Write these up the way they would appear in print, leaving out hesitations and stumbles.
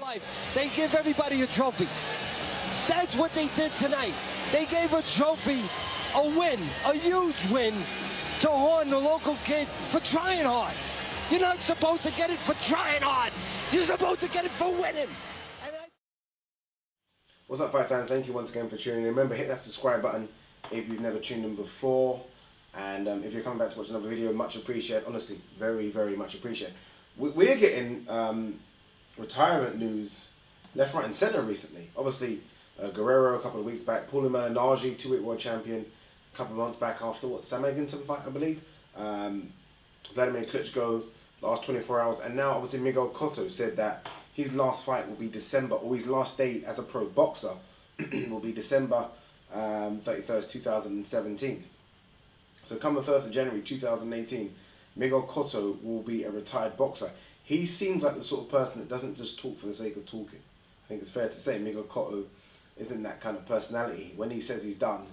life. They give everybody a trophy. That's what they did tonight. They gave a trophy, a win, a huge win, to Horn, the local kid, for trying hard. You're not supposed to get it for trying hard. You're supposed to get it for winning. What's up, fight fans? Thank you once again for tuning in. Remember, hit that subscribe button if you've never tuned in before. And if you're coming back to watch another video, much appreciated. Honestly, very, very much appreciated. We're getting retirement news left, right and centre recently. Obviously, Guerrero a couple of weeks back, Paulie Malignaggi, 2-weight world champion, a couple of months back after, what, Sam Eggington fight, I believe. Vladimir Klitschko, last 24 hours. And now, obviously, Miguel Cotto said that his last fight will be December, or his last day as a pro boxer will be December 31st, 2017. So come the 1st of January 2018, Miguel Cotto will be a retired boxer. He seems like the sort of person that doesn't just talk for the sake of talking. I think it's fair to say Miguel Cotto isn't that kind of personality. When he says he's done,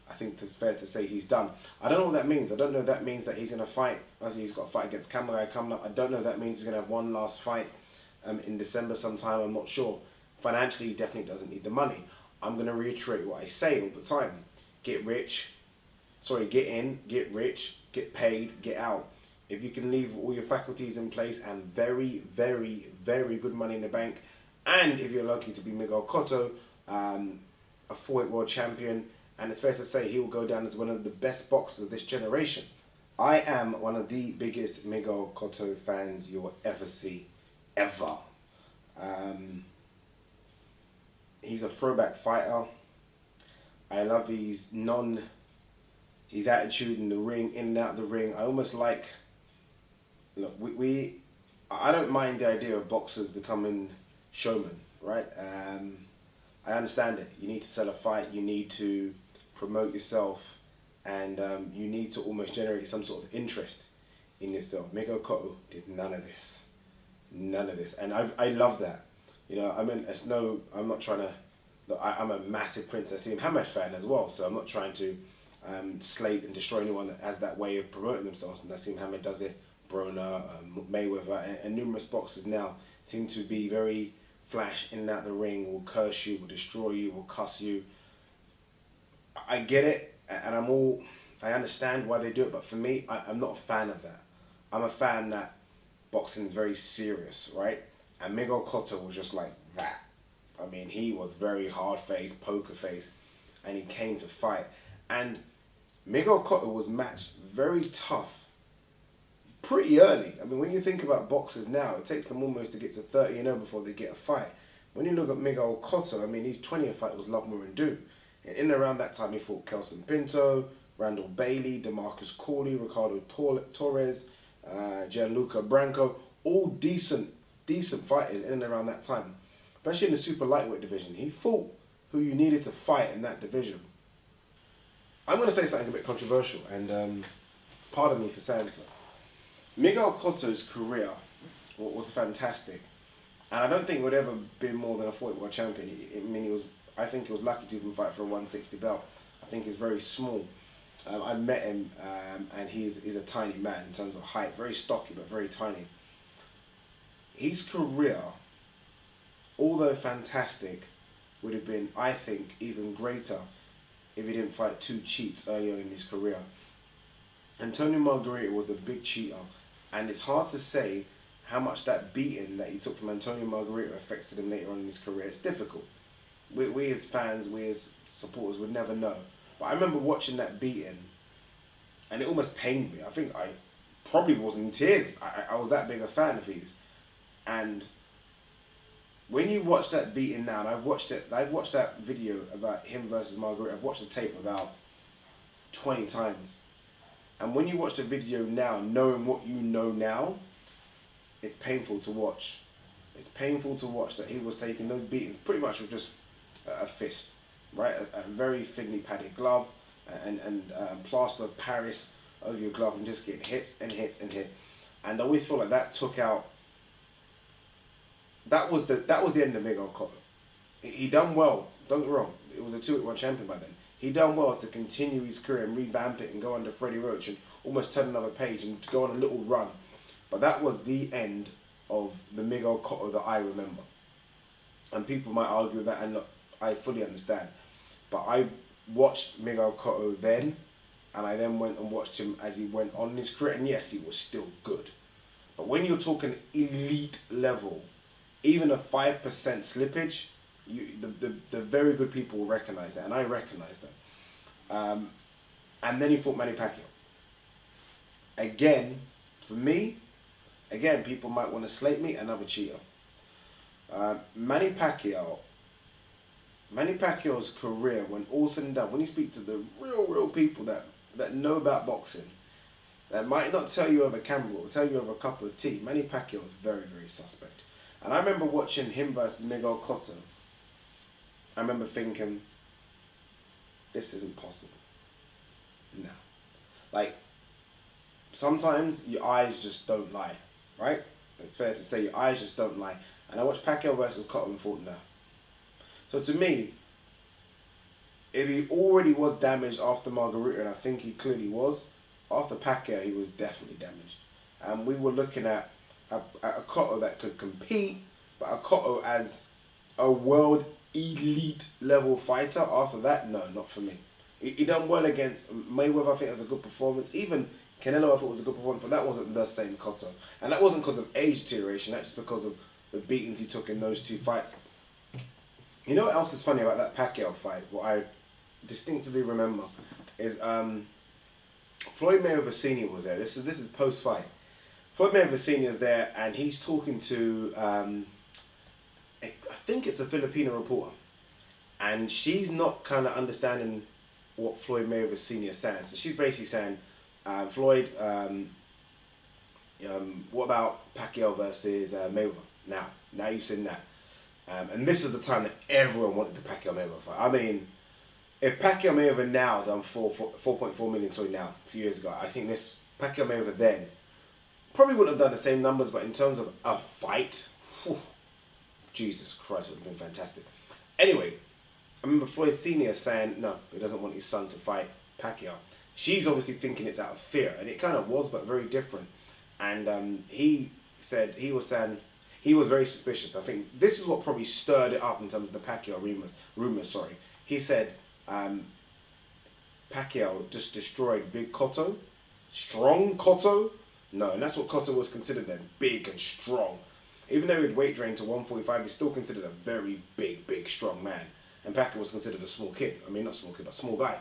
I think it's fair to say he's done. I don't know what that means. I don't know if that means that he's going to fight. Obviously, he's got a fight against Camaro coming up. I don't know if that means he's going to have one last fight in December sometime. I'm not sure. Financially, he definitely doesn't need the money. I'm going to reiterate what I say all the time. Get rich. Sorry, get in, get rich, get paid, get out. If you can leave all your faculties in place and very, very, very good money in the bank, and if you're lucky to be Miguel Cotto, a 4-weight world champion, and it's fair to say he will go down as one of the best boxers of this generation. I am one of the biggest Miguel Cotto fans you'll ever see, ever. He's a throwback fighter. I love his attitude in the ring, in and out of the ring. I almost like, look, I don't mind the idea of boxers becoming showmen, right? I understand it. You need to sell a fight, you need to promote yourself, and you need to almost generate some sort of interest in yourself. Miguel Cotto did none of this. None of this. And I love that. You know, I mean, I'm not trying to, look, I'm a massive Prince Nassim Hamed fan as well, so I'm not trying to slate and destroy anyone that has that way of promoting themselves. Nassim Hamed does it, Broner, Mayweather, and numerous boxers now seem to be very flash in and out the ring, will curse you, will destroy you, will cuss you. I get it, and I understand why they do it, but for me, I'm not a fan of that. I'm a fan that boxing is very serious, right? And Miguel Cotto was just like that. I mean, he was very hard-faced, poker face, and he came to fight. And Miguel Cotto was matched very tough pretty early. I mean, when you think about boxers now, it takes them almost to get to 30-0 before they get a fight. When you look at Miguel Cotto, I mean, his 20th fight was Love More and Do. And in and around that time, he fought Kelson Pinto, Randall Bailey, DeMarcus Corley, Ricardo Torres, Gianluca Branco, all decent fighters in and around that time. Especially in the super lightweight division. He fought who you needed to fight in that division. I'm going to say something a bit controversial, and pardon me for saying so. Miguel Cotto's career was fantastic, and I don't think he would ever been more than a 4-weight world champion. I mean, I think he was lucky to even fight for a 160 belt. I think he's very small. I met him, and he's a tiny man in terms of height, very stocky but very tiny. His career, although fantastic, would have been, I think, even greater if he didn't fight 2 cheats early on in his career. Antonio Margarita was a big cheater, and it's hard to say how much that beating that he took from Antonio Margarita affected him later on in his career. It's difficult. We as fans, we as supporters would never know. But I remember watching that beating, and it almost pained me. I think I probably was in tears. I was that big a fan of his. And when you watch that beating now, and I've watched that video about him versus Margarita, I've watched the tape about 20 times. And when you watch the video now, knowing what you know now, it's painful to watch. It's painful to watch that he was taking those beatings pretty much with just a fist, right? A very thinly padded glove and plaster of Paris over your glove and just getting hit and hit and hit. And I always feel like that took out. That was the end of Miguel Cotto. He done well. Don't get me wrong. It was a 2-weight world champion by then. He done well to continue his career and revamp it and go under Freddie Roach and almost turn another page and go on a little run. But that was the end of the Miguel Cotto that I remember. And people might argue with that, and look, I fully understand. But I watched Miguel Cotto then, and I then went and watched him as he went on in his career, and yes, he was still good. But when you're talking elite level, even a 5% slippage, the very good people will recognise that, and I recognise that. And then he fought Manny Pacquiao. Again, for me, again, people might want to slate me, another cheater. Manny Pacquiao's career, when all said and done, when you speak to the real people that know about boxing, that might not tell you over camera, but will tell you over a cup of tea, Manny Pacquiao was very, very suspect. And I remember watching him versus Miguel Cotto. I remember thinking, this isn't possible. No. Like, sometimes your eyes just don't lie, right? It's fair to say your eyes just don't lie. And I watched Pacquiao versus Cotto and thought, no. So to me, if he already was damaged after Margarita, and I think he clearly was, after Pacquiao he was definitely damaged. And we were looking at a Cotto that could compete, but a Cotto as a world elite level fighter, after that, no, not for me. He done well against Mayweather, I think it was a good performance. Even Canelo I thought was a good performance, but that wasn't the same Cotto. And that wasn't because of age deterioration, that's just because of the beatings he took in those two fights. You know what else is funny about that Pacquiao fight, what I distinctively remember, is Floyd Mayweather Sr. was there. This is post-fight. Floyd Mayweather Sr. is there, and he's talking to, I think it's a Filipino reporter. And she's not kind of understanding what Floyd Mayweather Sr. is saying. So she's basically saying, Floyd, what about Pacquiao versus Mayweather? Now you've seen that. And this is the time that everyone wanted the Pacquiao Mayweather fight. I mean, if Pacquiao Mayweather now done 4.4 million, sorry, now, a few years ago, I think this Pacquiao Mayweather then probably wouldn't have done the same numbers, but in terms of a fight, whew, Jesus Christ, it would have been fantastic. Anyway, I remember Floyd Sr. saying, no, he doesn't want his son to fight Pacquiao. She's obviously thinking it's out of fear, and it kind of was, but very different. And he was saying, he was very suspicious. I think this is what probably stirred it up in terms of the Pacquiao rumors. He said Pacquiao just destroyed Big Cotto, strong Cotto. No, and that's what Cotto was considered then, big and strong. Even though he'd weight drained to 145, he's still considered a very big, strong man. And Pacquiao was considered a small kid. I mean, not small kid, but small guy.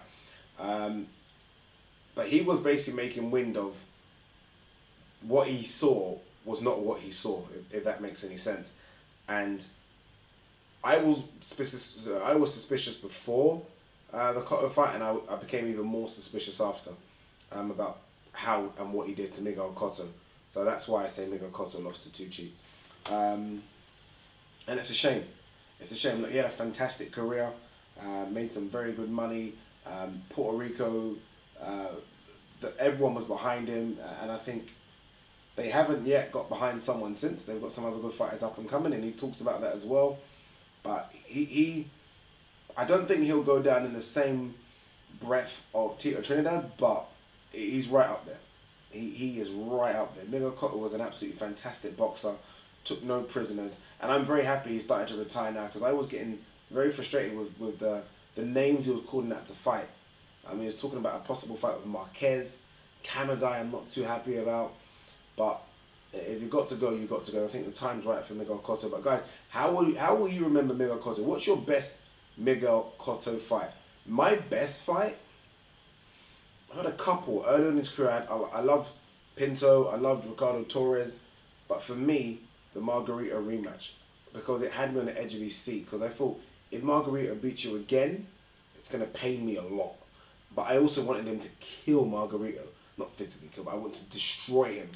But he was basically making wind of what he saw was not what he saw, if that makes any sense. And I was suspicious before the Cotto fight, and I became even more suspicious after about how and what he did to Miguel Cotto. So that's why I say Miguel Cotto lost to two cheats. And it's a shame. It's a shame. Look, he had a fantastic career, made some very good money. Puerto Rico, everyone was behind him, and I think they haven't yet got behind someone since. They've got some other good fighters up and coming, and he talks about that as well. But I don't think he'll go down in the same breath of Tito Trinidad, but he's right up there. He is right up there. Miguel Cotto was an absolutely fantastic boxer, took no prisoners, and I'm very happy he started to retire now, because I was getting very frustrated with the names he was calling out to fight. I mean, he was talking about a possible fight with Marquez, Kamagai I'm not too happy about, but if you got to go, you got to go. I think the time's right for Miguel Cotto. But guys, how will you remember Miguel Cotto? What's your best Miguel Cotto fight? My best fight? I had a couple early in his career. I loved Pinto, I loved Ricardo Torres, but for me, the Margarita rematch, because it had me on the edge of his seat, because I thought, if Margarita beats you again, it's going to pain me a lot. But I also wanted him to kill Margarita, not physically kill, but I wanted to destroy him.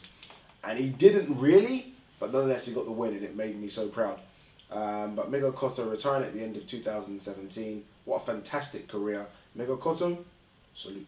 And he didn't really, but nonetheless he got the win, and it made me so proud. But Miguel Cotto retiring at the end of 2017. What a fantastic career. Miguel Cotto, salute.